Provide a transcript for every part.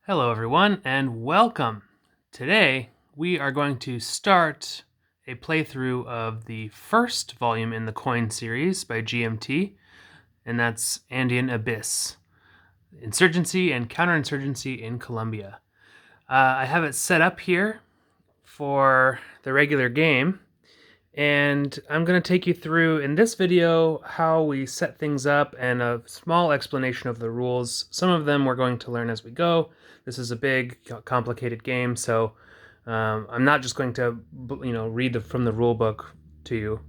Hello everyone and welcome. Today we are going to start a playthrough of the first volume in the Coin series by GMT, and that's Andean Abyss, Insurgency and Counter-Insurgency in Colombia. I have it set up here for the regular game, and I'm going to take you through in this video how we set things up and a small explanation of the rules. Some of them we're going to learn as we go. This is a big, complicated game, so I'm not just going to, read from the rule book to you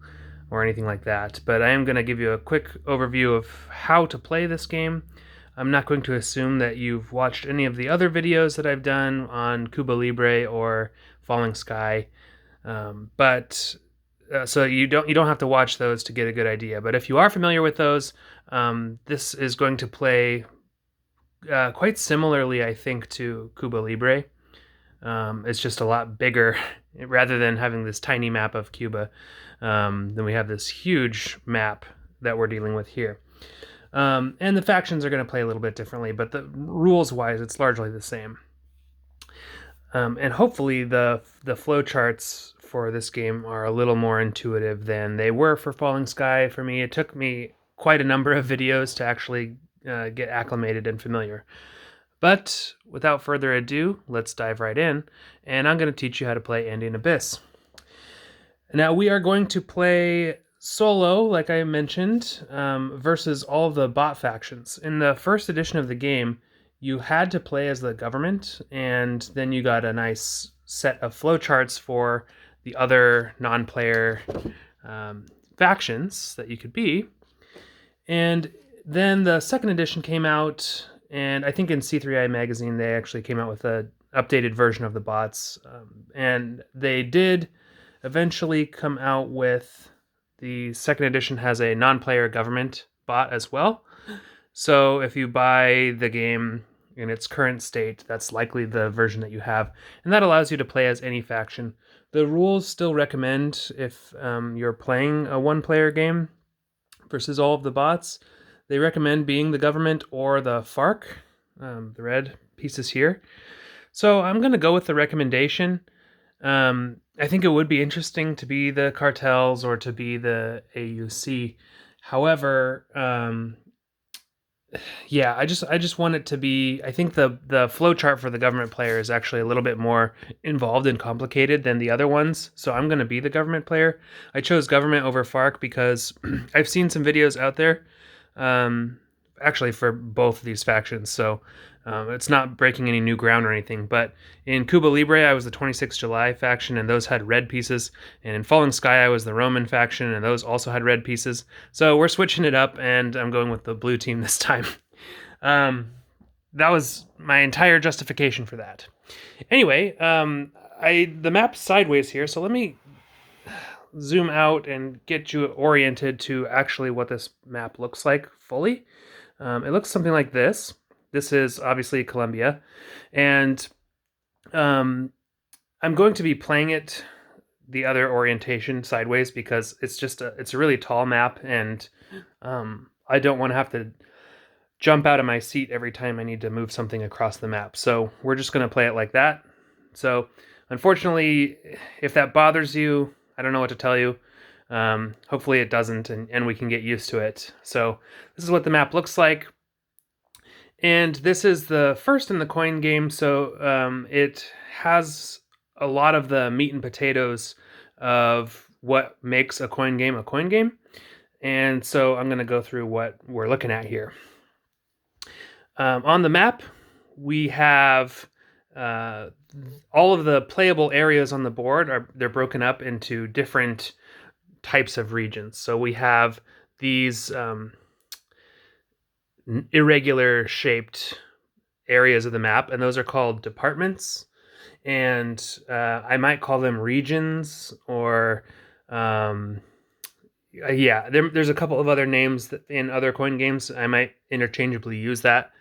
or anything like that, but I am going to give you a quick overview of how to play this game. I'm not going to assume that you've watched any of the other videos that I've done on Cuba Libre or Falling Sky, so you don't have to watch those to get a good idea. But if you are familiar with those, this is going to play quite similarly, I think, to Cuba Libre. It's just a lot bigger. Rather than having this tiny map of Cuba, then we have this huge map that we're dealing with here. And the factions are going to play a little bit differently, but the rules-wise, it's largely the same. And hopefully the flowcharts for this game are a little more intuitive than they were for Falling Sky. For me, it took me quite a number of videos to actually get acclimated and familiar. But without further ado, let's dive right in, and I'm going to teach you how to play Andean Abyss. Now we are going to play solo, like I mentioned, versus all the bot factions. In the first edition of the game, you had to play as the government, and then you got a nice set of flowcharts for the other non-player factions that you could be. And then the second edition came out, and I think in C3I magazine they actually came out with an updated version of the bots, and they did eventually come out with the second edition has a non-player government bot as well. So if you buy the game in its current state, that's likely the version that you have, and that allows you to play as any faction. The rules still recommend, if you're playing a one-player game versus all of the bots, they recommend being the government or the FARC, the red pieces here. So I'm going to go with the recommendation. I think it would be interesting to be the cartels or to be the AUC. However, yeah, I just want it to be. I think the flowchart for the government player is actually a little bit more involved and complicated than the other ones. So I'm going to be the government player. I chose government over FARC because I've seen some videos out there, actually for both of these factions. So it's not breaking any new ground or anything. But in Cuba Libre, I was the 26th July faction, and those had red pieces. And in Falling Sky, I was the Roman faction, and those also had red pieces. So we're switching it up, and I'm going with the blue team this time. That was my entire justification for that. Anyway, the map's sideways here, so let me zoom out and get you oriented to actually what this map looks like fully. It looks something like this. This is obviously Colombia, and I'm going to be playing it the other orientation sideways because it's a really tall map, and I don't want to have to jump out of my seat every time I need to move something across the map. So we're just going to play it like that. So unfortunately, if that bothers you, I don't know what to tell you. Hopefully it doesn't, and we can get used to it. So this is what the map looks like. And this is the first in the coin game, so it has a lot of the meat and potatoes of what makes a coin game a coin game. And so I'm going to go through what we're looking at here. On the map, we have all of the playable areas on the board. They're broken up into different types of regions. So we have these irregular shaped areas of the map, and those are called departments, and I might call them regions, or yeah, there's a couple of other names that in other coin games I might interchangeably use that,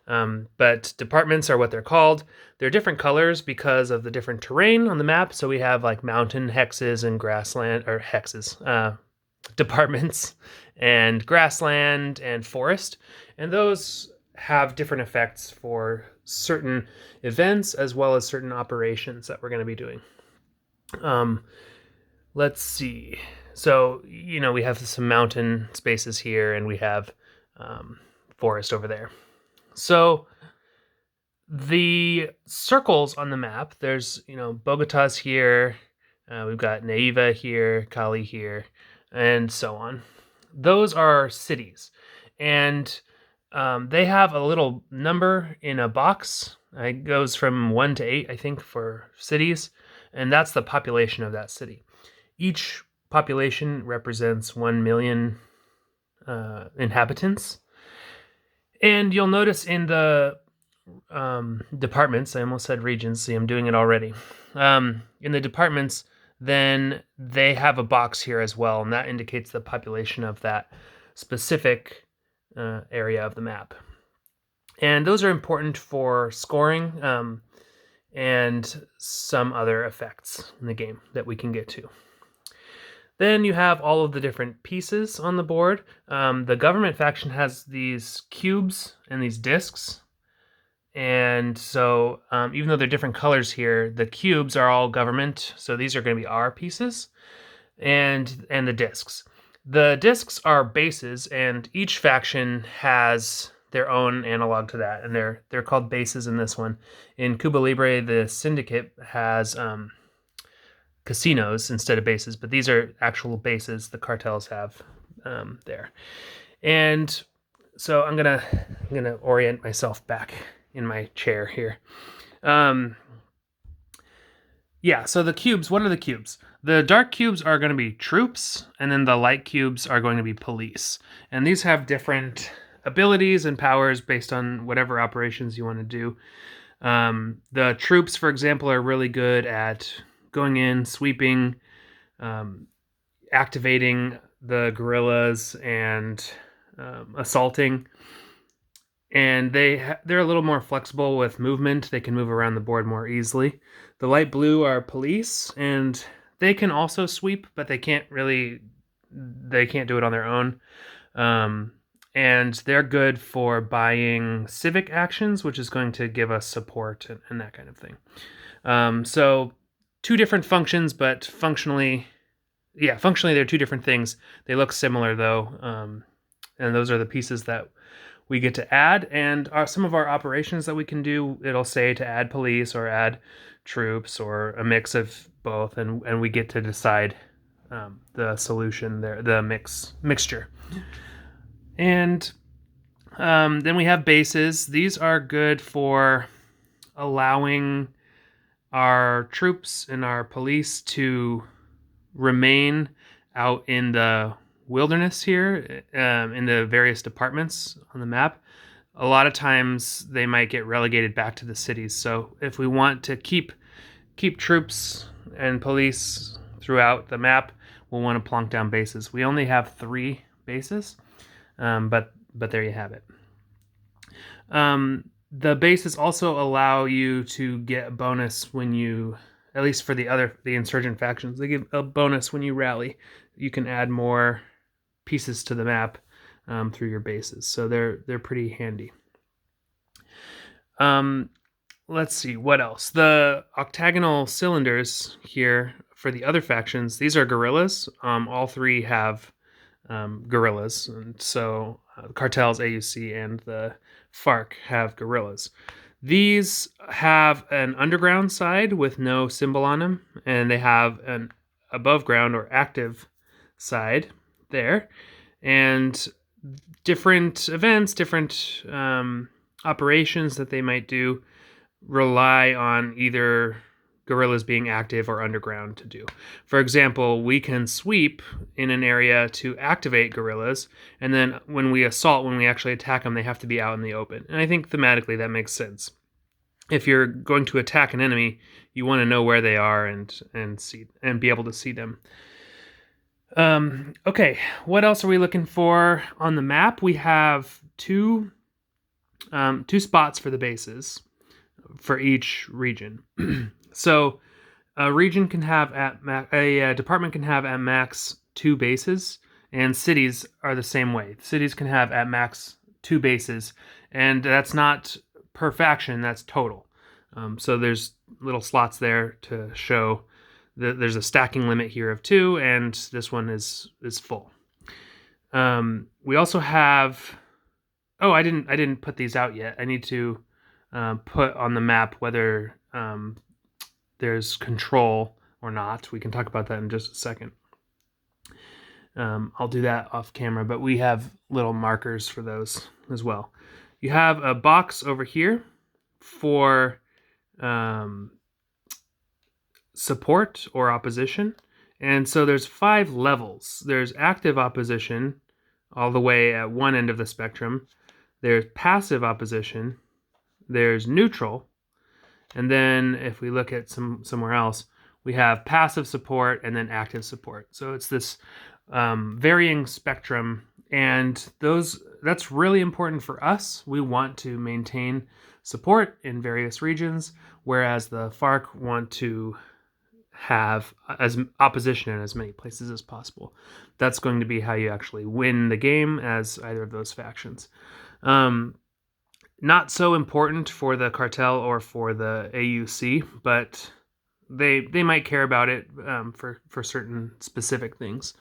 but departments are what they're called. They're different colors because of the different terrain on the map. So we have like mountain hexes and grassland, or hexes, departments, and grassland and forest, and those have different effects for certain events as well as certain operations that we're going to be doing. Let's see. So, we have some mountain spaces here, and we have forest over there. So the circles on the map, there's, Bogota's here, we've got Neiva here, Cali here, and so on. Those are cities. And they have a little number in a box. It goes from 1 to 8, I think, for cities. And that's the population of that city. Each population represents 1 million inhabitants. And you'll notice in the departments, I almost said regions, see, I'm doing it already. In the departments, then they have a box here as well, and that indicates the population of that specific area of the map. And those are important for scoring and some other effects in the game that we can get to. Then you have all of the different pieces on the board. The government faction has these cubes and these discs. And so even though they're different colors here, the cubes are all government. So these are going to be our pieces and the discs. The discs are bases, and each faction has their own analog to that. And they're called bases in this one. In Cuba Libre, the Syndicate has casinos instead of bases, but these are actual bases the cartels have there. And so I'm gonna orient myself back in my chair here. Yeah, so the cubes, what are the cubes? The dark cubes are going to be troops, and then the light cubes are going to be police. And these have different abilities and powers based on whatever operations you want to do. The troops, for example, are really good at going in, sweeping, activating the guerrillas, and assaulting. And they're a little more flexible with movement. They can move around the board more easily. The light blue are police, and they can also sweep, but they can't do it on their own. And they're good for buying civic actions, which is going to give us support and that kind of thing. So two different functions, but functionally they're two different things. They look similar though. And those are the pieces that we get to add, and some of our operations that we can do, it'll say to add police or add troops or a mix of both, and we get to decide the solution there, the mixture. And then we have bases. These are good for allowing our troops and our police to remain out in the wilderness here in the various departments on the map. A lot of times they might get relegated back to the cities. So if we want to keep troops and police throughout the map, we'll want to plonk down bases. We only have 3 bases, but there you have it. The bases also allow you to get a bonus when you, at least for the insurgent factions, they give a bonus when you rally. You can add more pieces to the map through your bases, so they're pretty handy. Let's see what else. The octagonal cylinders here for the other factions, these are guerrillas. All 3 have guerrillas, and so the cartels, AUC, and the FARC have guerrillas. These have an underground side with no symbol on them, and they have an above ground or active side there, and different events, different operations that they might do rely on either guerrillas being active or underground to do. For example, we can sweep in an area to activate guerrillas, and then when we actually attack them, they have to be out in the open. And I think thematically that makes sense. If you're going to attack an enemy, you want to know where they are and be able to see them. Okay, what else are we looking for on the map? We have two spots for the bases for each region. So a region can have a department can have at max 2 bases, and cities are the same way. Cities can have at max 2 bases, and that's not per faction, that's total. So there's little slots there to show that there's a stacking limit here of 2, and this one is full. We also have... Oh, I didn't put these out yet. I need to put on the map whether there's control or not. We can talk about that in just a second. I'll do that off camera, but we have little markers for those as well. You have a box over here for support or opposition. And so there's 5 levels. There's active opposition all the way at one end of the spectrum. There's passive opposition. There's neutral. And then if we look at somewhere else, we have passive support and then active support. So it's this varying spectrum, and that's really important for us. We want to maintain support in various regions, whereas the FARC want to have as opposition in as many places as possible. That's going to be how you actually win the game as either of those factions. Not so important for the cartel or for the AUC, but they might care about it for certain specific things.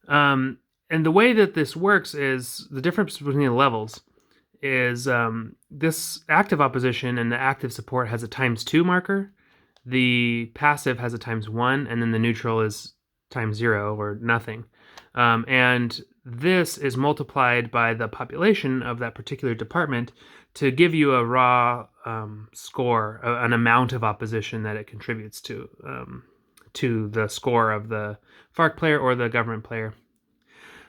And the way that this works is the difference between the levels is this active opposition and the active support has a ×2 marker. The passive has a ×1, and then the neutral is ×0 or nothing. And this is multiplied by the population of that particular department to give you a raw score, an amount of opposition that it contributes to the score of the FARC player or the government player.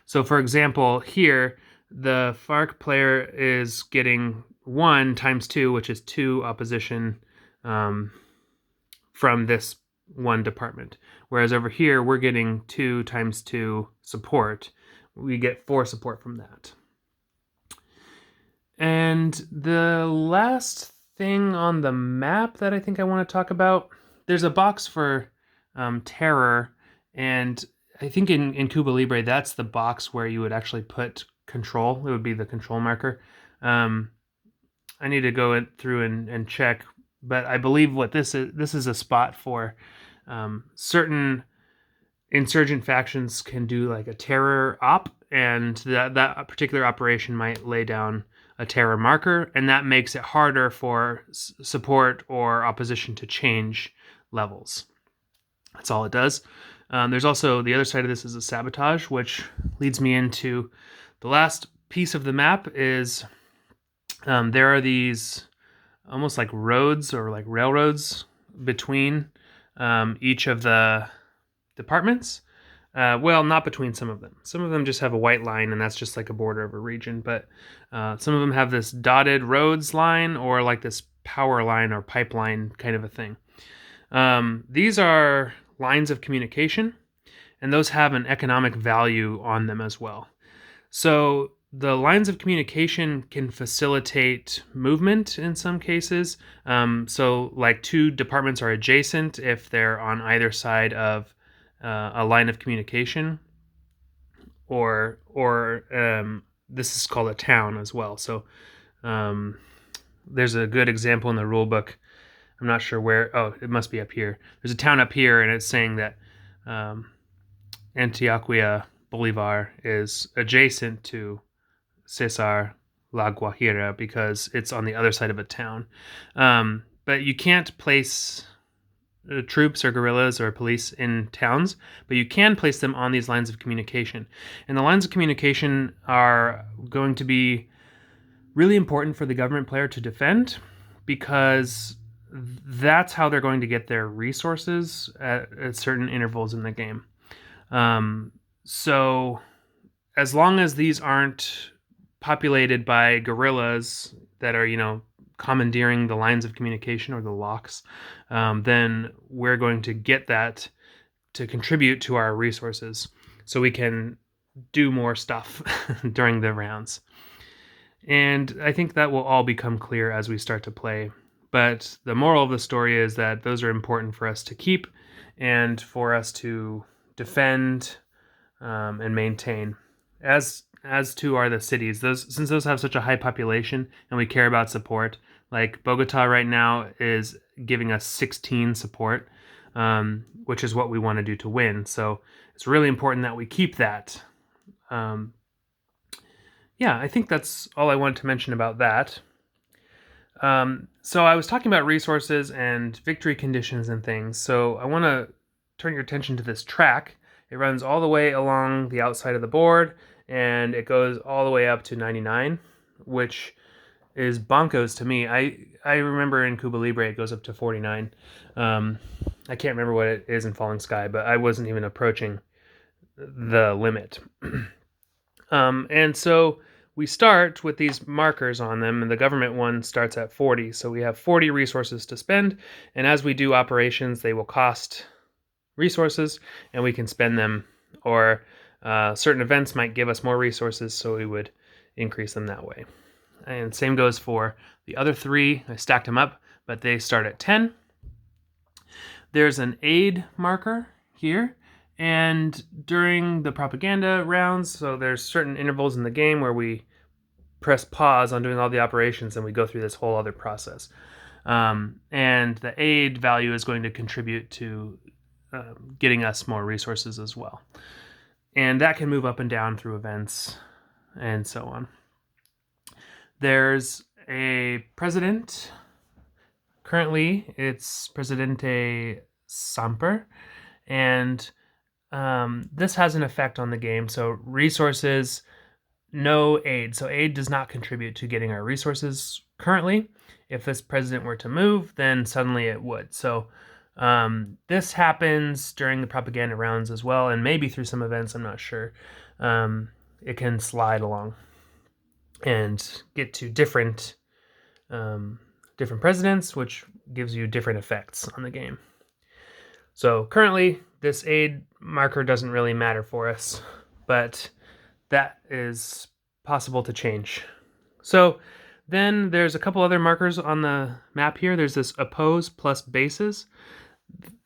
So for example, here, the FARC player is getting 1 × 2, which is 2 opposition from this one department. Whereas over here, we're getting 2 × 2 support. We get 4 support from that. And the last thing on the map that I think I want to talk about, there's a box for terror, and I think in Cuba Libre, that's the box where you would actually put control. It would be the control marker. I need to go through and check, but I believe what this is a spot for certain insurgent factions can do like a terror op, and that particular operation might lay down a terror marker, and that makes it harder for support or opposition to change levels. That's all it does. There's also the other side of this is a sabotage, which leads me into the last piece of the map is there are these almost like roads or like railroads between each of the departments. Well, not between some of them. Some of them just have a white line, and that's just like a border of a region. But some of them have this dotted roads line or like this power line or pipeline kind of a thing. These are lines of communication, and those have an economic value on them as well. So the lines of communication can facilitate movement in some cases. So like 2 departments are adjacent if they're on either side of a line of communication, or this is called a town as well. So there's a good example in the rule book. I'm not sure where. Oh, it must be up here. There's a town up here, and it's saying that Antioquia Bolivar is adjacent to Cesar La Guajira because it's on the other side of a town. But you can't place troops or guerrillas or police in towns, but you can place them on these lines of communication. And the lines of communication are going to be really important for the government player to defend, because that's how they're going to get their resources at certain intervals in the game. So as long as these aren't populated by guerrillas that are, commandeering the lines of communication or the locks, then we're going to get that to contribute to our resources so we can do more stuff during the rounds. And I think that will all become clear as we start to play. But the moral of the story is that those are important for us to keep and for us to defend and maintain. As as too are the cities. Since those have such a high population and we care about support, like Bogota right now is giving us 16 support, which is what we want to do to win. So it's really important that we keep that. Yeah, I think that's all I wanted to mention about that. So I was talking about resources and victory conditions and things. So I want to turn your attention to this track. It runs all the way along the outside of the board, and it goes all the way up to 99, which is bonkos to me. I remember in Cuba Libre it goes up to 49. I can't remember what it is in Falling Sky, but I wasn't even approaching the limit. And so we start with these markers on them, and the government one starts at 40. So we have 40 resources to spend, and as we do operations, they will cost resources, and we can spend them, or certain events might give us more resources, so we would increase them that way. And same goes for the other three. I stacked them up, but they start at 10. There's an aid marker here, and during the propaganda rounds, so there's certain intervals in the game where we press pause on doing all the operations and we go through this whole other process. And the aid value is going to contribute to getting us more resources as well. And that can move up and down through events and so on. There's a president. Currently, it's Presidente Samper, and this has an effect on the game. So resources, no aid. So aid does not contribute to getting our resources currently. If this president were to move, then suddenly it would. So this happens during the propaganda rounds as well, and maybe through some events, I'm not sure. It can slide along and get to different presidents, which gives you different effects on the game. So currently, this aid marker doesn't really matter for us, but that is possible to change. So then there's a couple other markers on the map here. There's this oppose plus bases,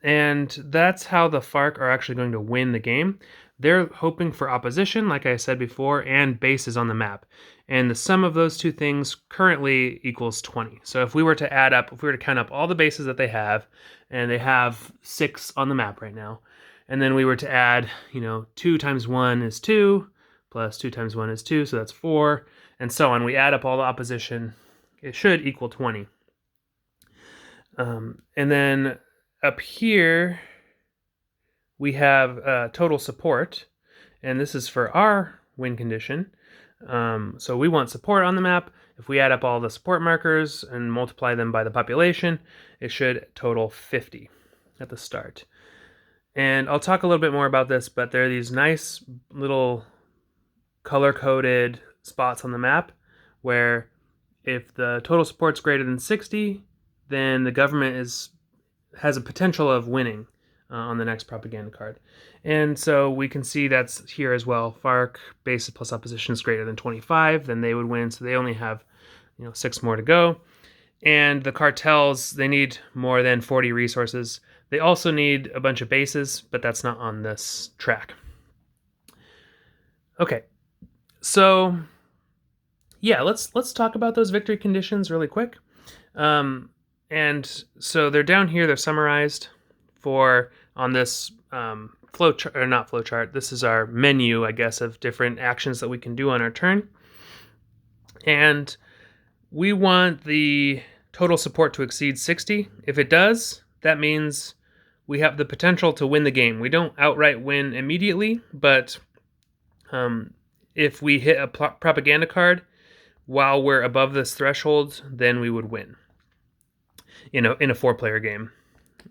and that's how the FARC are actually going to win the game. They're hoping for opposition, like I said before, and bases on the map. And the sum of those two things currently equals 20. So if we were to count up all the bases that they have, and they have 6 on the map right now, and then we were to add, 2 times 1 is 2, plus 2 times 1 is 2, so that's 4, and so on. We add up all the opposition, it should equal 20. And then up here, we have total support, and this is for our win condition. So we want support on the map. If we add up all the support markers and multiply them by the population, it should total 50 at the start. And I'll talk a little bit more about this, but there are these nice little color-coded spots on the map where if the total support's greater than 60, then the government has a potential of winning on the next propaganda card. And so we can see that's here as well. FARC bases plus opposition is greater than 25, then they would win. So they only have 6 more to go. And the cartels, they need more than 40 resources. They also need a bunch of bases, but that's not on this track. Okay, so yeah, let's talk about those victory conditions really quick. And so they're down here, they're summarized on this flowchart, or not flowchart, this is our menu, I guess, of different actions that we can do on our turn. And we want the total support to exceed 60. If it does, that means we have the potential to win the game. We don't outright win immediately, but if we hit a propaganda card while we're above this threshold, then we would win. In a 4-player game.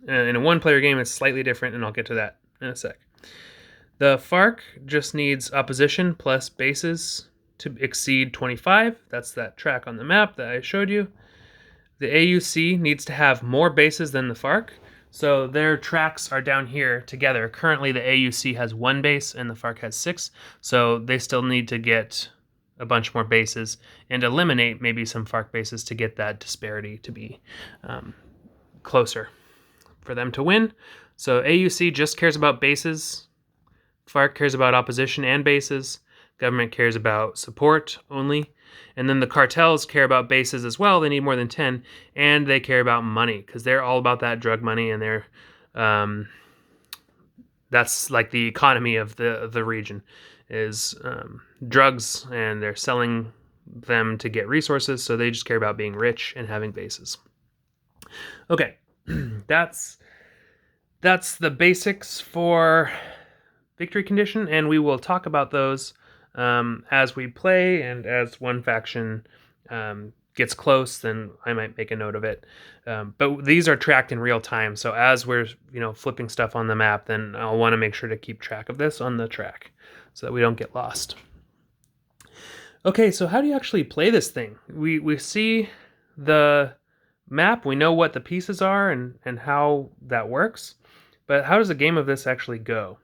In a 1-player game, it's slightly different, and I'll get to that in a sec. The FARC just needs opposition plus bases to exceed 25. That's that track on the map that I showed you. The AUC needs to have more bases than the FARC, so their tracks are down here together. Currently, the AUC has 1 base, and the FARC has 6, so they still need to get a bunch more bases and eliminate maybe some FARC bases to get that disparity to be closer for them to win. So AUC just cares about bases. FARC cares about opposition and bases. Government cares about support only. And then the cartels care about bases as well. They need more than 10. And they care about money because they're all about that drug money, and they're that's like the economy of the region is drugs, and they're selling them to get resources, so they just care about being rich and having bases. Okay, that's the basics for victory condition, and we will talk about those as we play, and as one faction gets close, then I might make a note of it. But these are tracked in real time, so as we're flipping stuff on the map, then I'll want to make sure to keep track of this on the track so that we don't get lost. Okay, so how do you actually play this thing? We see the map, we know what the pieces are and how that works, but how does a game of this actually go?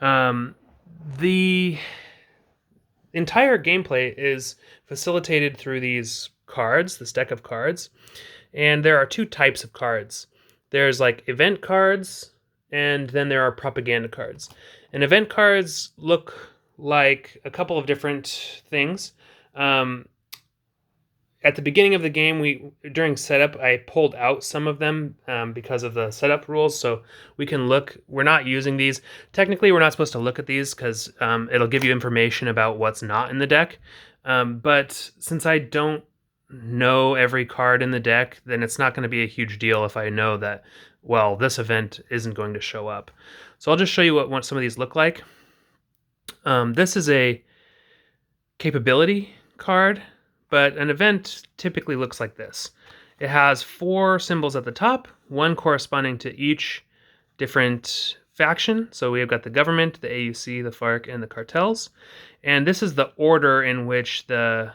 The entire gameplay is facilitated through these cards, this deck of cards, and there are two types of cards. There's like event cards, and then there are propaganda cards. And event cards look like a couple of different things. At the beginning of the game, during setup, I pulled out some of them because of the setup rules, so we can look. We're not using these. Technically, we're not supposed to look at these because it'll give you information about what's not in the deck. But since I don't know every card in the deck, then it's not going to be a huge deal if I know that, well, this event isn't going to show up. So I'll just show you what some of these look like. This is a capability card, but an event typically looks like this. It has 4 symbols at the top, one corresponding to each different faction. So we have got the government, the AUC, the FARC, and the cartels. And this is the order in which the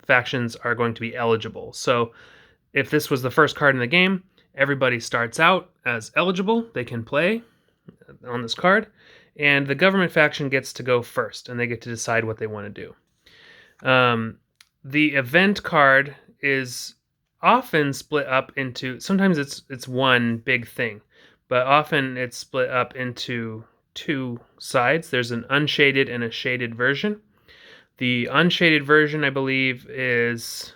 factions are going to be eligible. So if this was the first card in the game, everybody starts out as eligible. They can play on this card. And the government faction gets to go first, and they get to decide what they want to do. The event card is often split up into, sometimes it's one big thing, but often it's split up into 2 sides. There's an unshaded and a shaded version. The unshaded version, I believe, is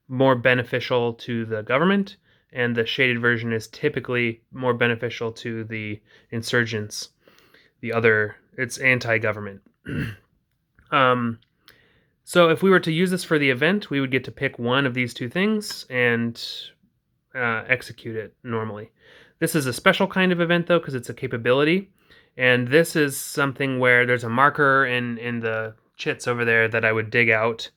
more beneficial to the government, and the shaded version is typically more beneficial to the insurgents. It's anti-government. So if we were to use this for the event, we would get to pick one of these 2 things and execute it normally. This is a special kind of event, though, because it's a capability. And this is something where there's a marker in the chits over there that I would dig out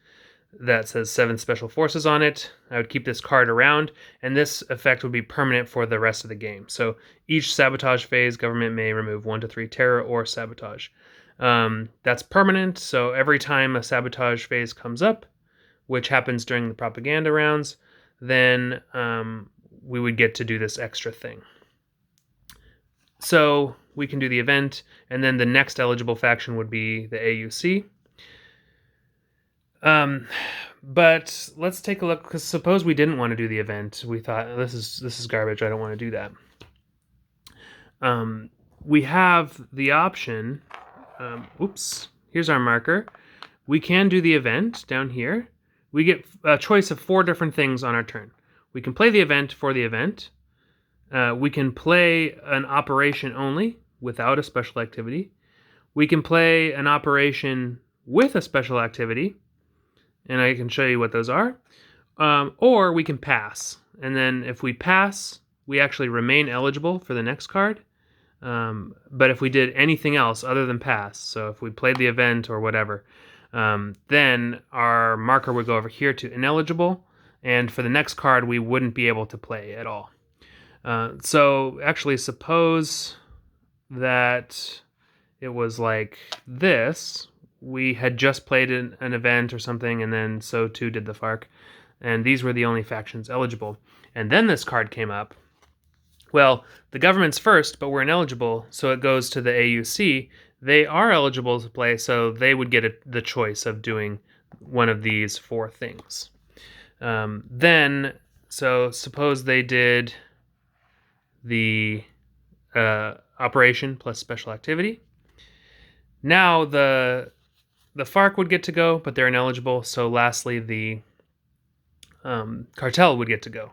that says 7 special forces on it. I would keep this card around, and this effect would be permanent for the rest of the game. So each sabotage phase, government may remove 1 to 3 terror or sabotage. That's permanent, so every time a sabotage phase comes up, which happens during the propaganda rounds, then we would get to do this extra thing. So we can do the event, and then the next eligible faction would be the AUC. But let's take a look, because suppose we didn't want to do the event. We thought, this is garbage, I don't want to do that. We have the option... here's our marker. We can do the event down here. We get a choice of 4 different things on our turn. We can play the event for the event. We can play an operation only without a special activity. We can play an operation with a special activity, and I can show you what those are. Or we can pass. And then if we pass, we actually remain eligible for the next card. But if we did anything else other than pass, so if we played the event or whatever, then our marker would go over here to ineligible, and for the next card we wouldn't be able to play at all. So actually, suppose that it was like this. We had just played an event or something, and then so too did the FARC, and these were the only factions eligible. And then this card came up. Well, the government's first, but we're ineligible, so it goes to the AUC. They are eligible to play, so they would get the choice of doing one of these 4 things. So suppose they did the operation plus special activity. Now the FARC would get to go, but they're ineligible. So lastly, the cartel would get to go.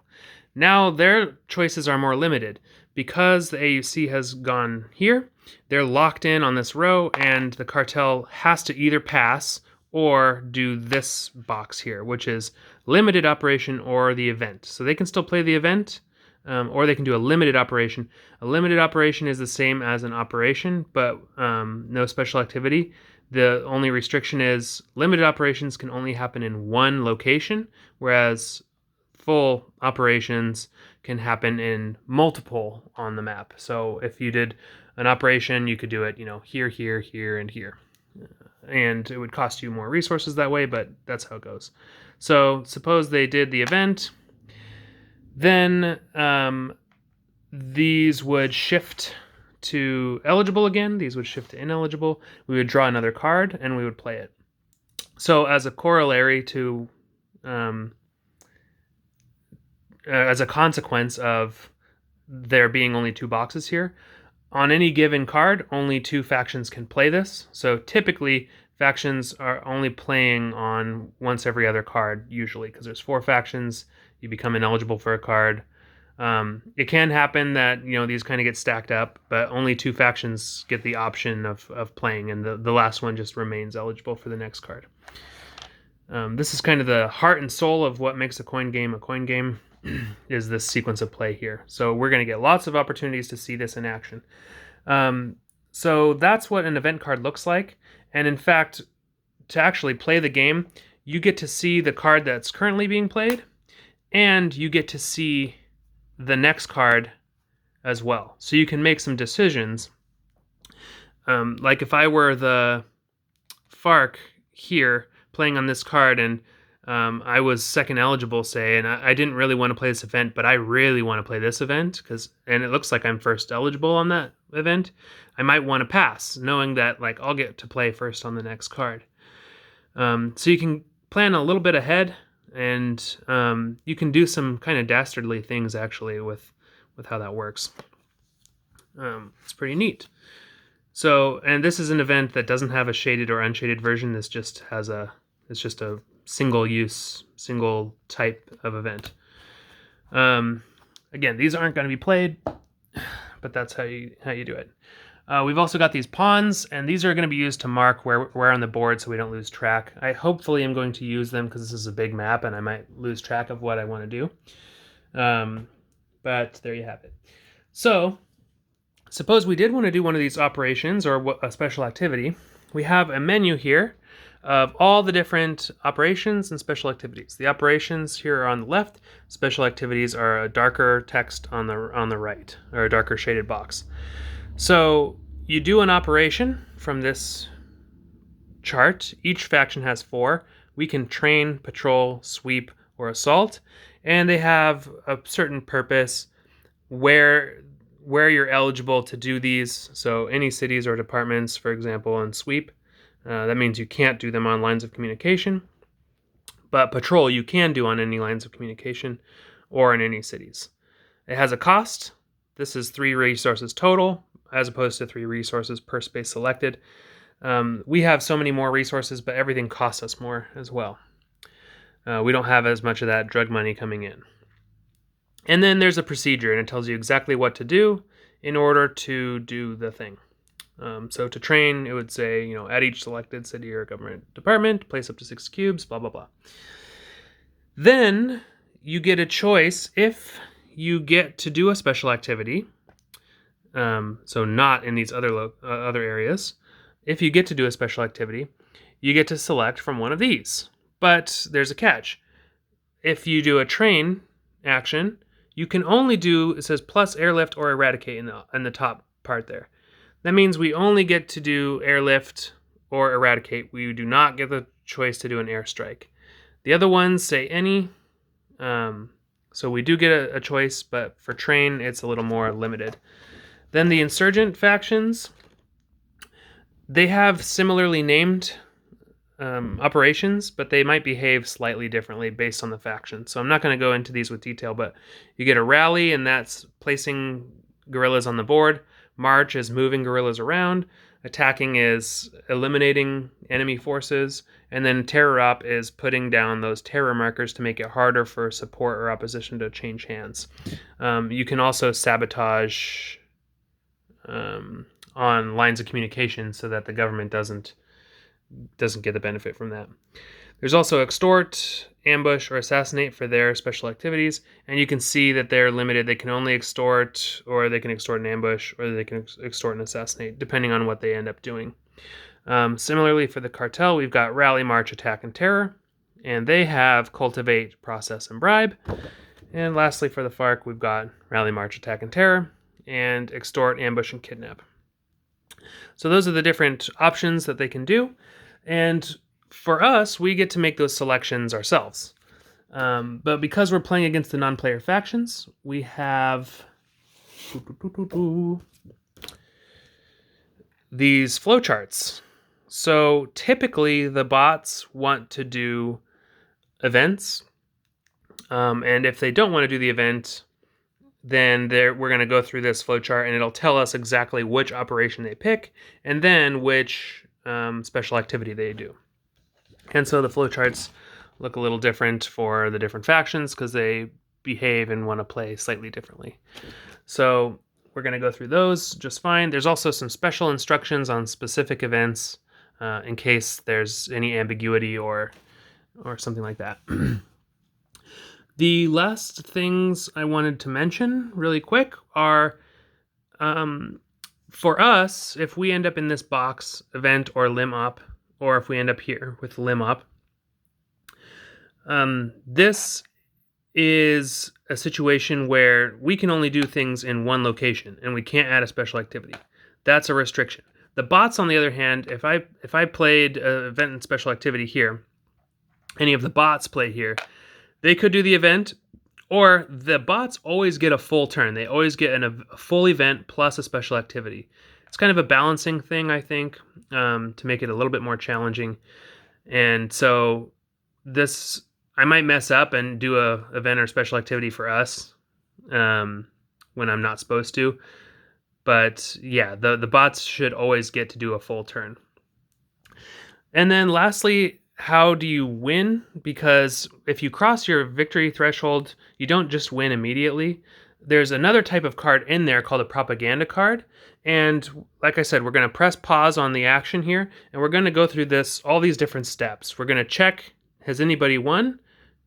Now their choices are more limited. Because the AUC has gone here, they're locked in on this row, and the cartel has to either pass or do this box here, which is limited operation or the event. So they can still play the event, or they can do a limited operation. A limited operation is the same as an operation, but no special activity. The only restriction is limited operations can only happen in one location, whereas full operations can happen in multiple on the map. So if you did an operation, you could do it, here, here, here, and here. And it would cost you more resources that way, but that's how it goes. So suppose they did the event, then these would shift to eligible again. These would shift to ineligible. We would draw another card and we would play it. So as a corollary to as a consequence of there being only 2 boxes here, on any given card, only 2 factions can play this. So typically, factions are only playing on once every other card, usually, because there's 4 factions, you become ineligible for a card. It can happen that, these kind of get stacked up, but only 2 factions get the option of playing, and the last one just remains eligible for the next card. This is kind of the heart and soul of what makes a coin game is this sequence of play here. So we're going to get lots of opportunities to see this in action. So that's what an event card looks like. And in fact, to actually play the game, you get to see the card that's currently being played, and you get to see the next card as well. So you can make some decisions. Like if I were the FARC here playing on this card, and I was second eligible, say, and I didn't really want to play this event, but I really want to play this event, and it looks like I'm first eligible on that event, I might want to pass, knowing that I'll get to play first on the next card. So you can plan a little bit ahead, and you can do some kind of dastardly things, actually, with how that works. It's pretty neat. So, and this is an event that doesn't have a shaded or unshaded version. This just has it's just a single-use, single type of event. Again, these aren't going to be played, but that's how you do it. We've also got these pawns, and these are going to be used to mark where on the board so we don't lose track. I hopefully am going to use them because this is a big map and I might lose track of what I want to do. But there you have it. So, suppose we did want to do one of these operations or a special activity. We have a menu here of all the different operations and special activities. The operations here are on the left. Special activities are a darker text on the right, or a darker shaded box. So you do an operation from this chart. Each faction has 4. We can train, patrol, sweep, or assault, and they have a certain purpose where you're eligible to do these. So any cities or departments, for example, on sweep, that means you can't do them on lines of communication, but patrol you can do on any lines of communication or in any cities. It has a cost. This is 3 resources total, as opposed to 3 resources per space selected. We have so many more resources, but everything costs us more as well. We don't have as much of that drug money coming in. And then there's a procedure, and it tells you exactly what to do in order to do the thing. So to train, it would say, at each selected city or government department, place up to 6 cubes, blah, blah, blah. Then you get a choice if you get to do a special activity. So not in these other areas. If you get to do a special activity, you get to select from one of these. But there's a catch. If you do a train action, you can only do, it says plus airlift or eradicate in the top part there. That means we only get to do airlift or eradicate. We do not get the choice to do an airstrike. The other ones say any. So we do get a choice, but for train, it's a little more limited. Then the insurgent factions, they have similarly named operations, but they might behave slightly differently based on the faction. So I'm not going to go into these with detail, but you get a rally, and that's placing guerrillas on the board. March is moving guerrillas around. attacking is eliminating enemy forces, and then terror op is putting down those terror markers to make it harder for support or opposition to change hands. You can also sabotage on lines of communication so that the government doesn't get the benefit from that. There's also extort, ambush, or assassinate for their special activities, and you can see that they're limited. They can only extort, or they can extort and ambush, or they can extort and assassinate, depending on what they end up doing. Similarly, for the cartel, we've got rally, march, attack, and terror, and they have cultivate, process, and bribe. And lastly, for the FARC, we've got rally, march, attack, and terror, and extort, ambush, and kidnap. So those are the different options that they can do, and for us, we get to make those selections ourselves. But because we're playing against the non-player factions, we have these flowcharts. So typically the bots want to do events, and if they don't want to do the event, then we're going to go through this flowchart, and it'll tell us exactly which operation they pick, and then which special activity they do. And so the flowcharts look a little different for the different factions because they behave and want to play slightly differently. So we're going to go through those just fine. There's also some special instructions on specific events in case there's any ambiguity or something like that. The last things I wanted to mention really quick are, for us, if we end up in this box, event or lim op, or if we end up here with lim op, this is a situation where we can only do things in one location and we can't add a special activity. That's a restriction. The bots, on the other hand, if I played an event and special activity here, any of the bots play here, they could do the event, or the bots always get a full turn. They always get a full event plus a special activity. It's kind of a balancing thing, I think, to make it a little bit more challenging. And so this, I might mess up and do a event or special activity for us when I'm not supposed to. But yeah, the bots should always get to do a full turn. And then lastly, how do you win? Because if you cross your victory threshold, you don't just win immediately. There's another type of card in there called a propaganda card. And like I said, we're going to press pause on the action here, and we're going to go through all these different steps. We're going to check, has anybody won?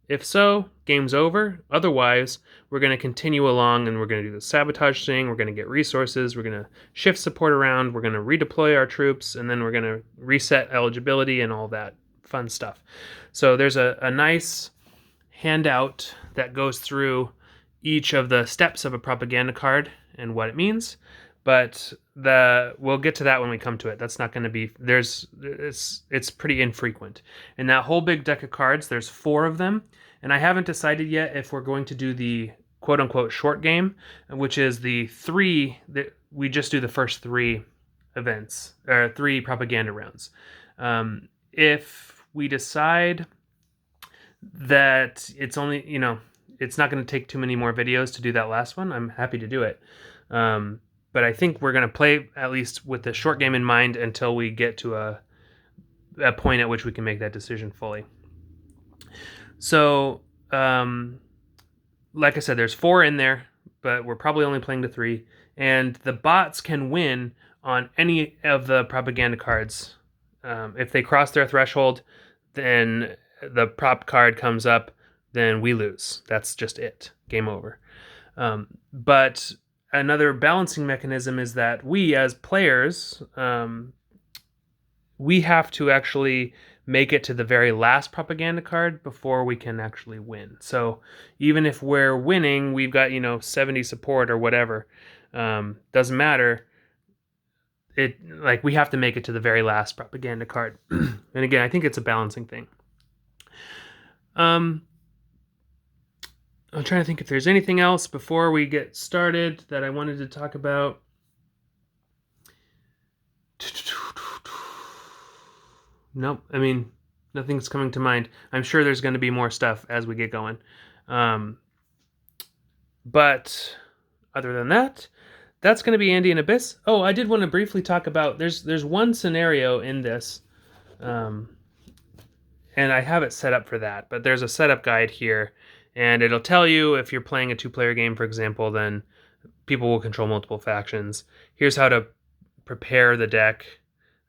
If so, game's over. Otherwise, we're going to continue along, and we're going to do the sabotage thing. We're going to get resources. We're going to shift support around. We're going to redeploy our troops, and then we're going to reset eligibility and all that fun stuff. So there's a nice handout that goes through each of the steps of a propaganda card and what it means. But we'll get to that when we come to it. That's not going to be, it's pretty infrequent. In that whole big deck of cards, there's 4 of them, and I haven't decided yet if we're going to do the quote-unquote short game, which is the 3, that we just do the first 3 events, or 3 propaganda rounds. If we decide that it's only, it's not going to take too many more videos to do that last one, I'm happy to do it. But I think we're going to play at least with the short game in mind until we get to a point at which we can make that decision fully. So, like I said, there's 4 in there, but we're probably only playing to 3. And the bots can win on any of the propaganda cards. If they cross their threshold, then the prop card comes up, then we lose. That's just it. Game over. But another balancing mechanism is that we, as players, we have to actually make it to the very last propaganda card before we can actually win. So even if we're winning, we've got 70 support or whatever, doesn't matter. We have to make it to the very last propaganda card. And again, I think it's a balancing thing. I'm trying to think if there's anything else before we get started that I wanted to talk about. Nope. I mean, nothing's coming to mind. I'm sure there's going to be more stuff as we get going. But other than that, that's going to be Andean Abyss. Oh, I did want to briefly talk about, there's one scenario in this, um, and I have it set up for that, but there's a setup guide here, and it'll tell you if you're playing a two-player game, for example, then people will control multiple factions. Here's how to prepare the deck.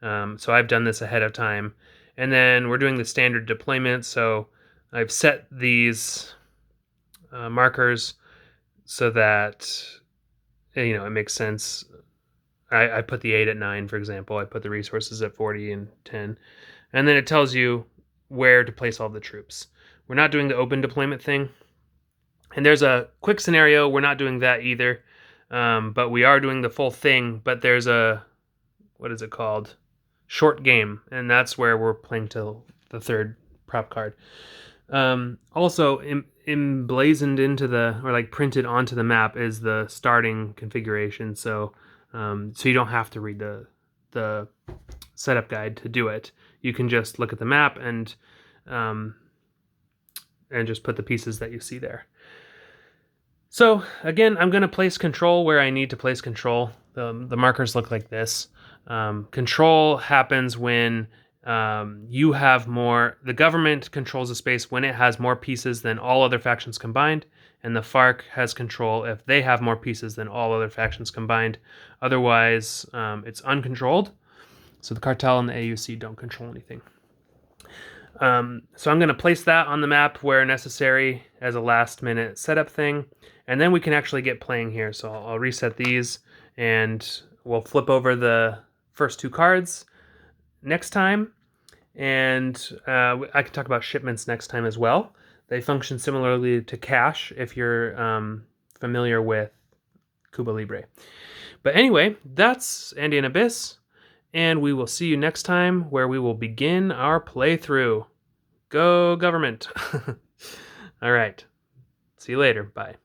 So I've done this ahead of time. And then we're doing the standard deployment, so I've set these markers so that, you know, it makes sense. I put the 8 at 9, for example. I put the resources at 40 and 10. And then it tells you where to place all the troops. We're not doing the open deployment thing. And there's a quick scenario. We're not doing that either. But we are doing the full thing. But there's a, what is it called? Short game. And that's where we're playing till the third prop card. Also, emblazoned into the, or like printed onto the map is the starting configuration. So you don't have to read the setup guide to do it. You can just look at the map and just put the pieces that you see there. So again, I'm going to place control where I need to place control. The markers look like this. Control happens when you have more, the government controls a space when it has more pieces than all other factions combined, and the FARC has control if they have more pieces than all other factions combined. Otherwise, it's uncontrolled. So the cartel and the AUC don't control anything. So I'm going to place that on the map where necessary as a last minute setup thing. And then we can actually get playing here. So I'll reset these and we'll flip over the first two cards next time. And I can talk about shipments next time as well. They function similarly to cash if you're familiar with Cuba Libre. But anyway, that's Andean Abyss. And we will see you next time where we will begin our playthrough. Go government. All right. See you later. Bye.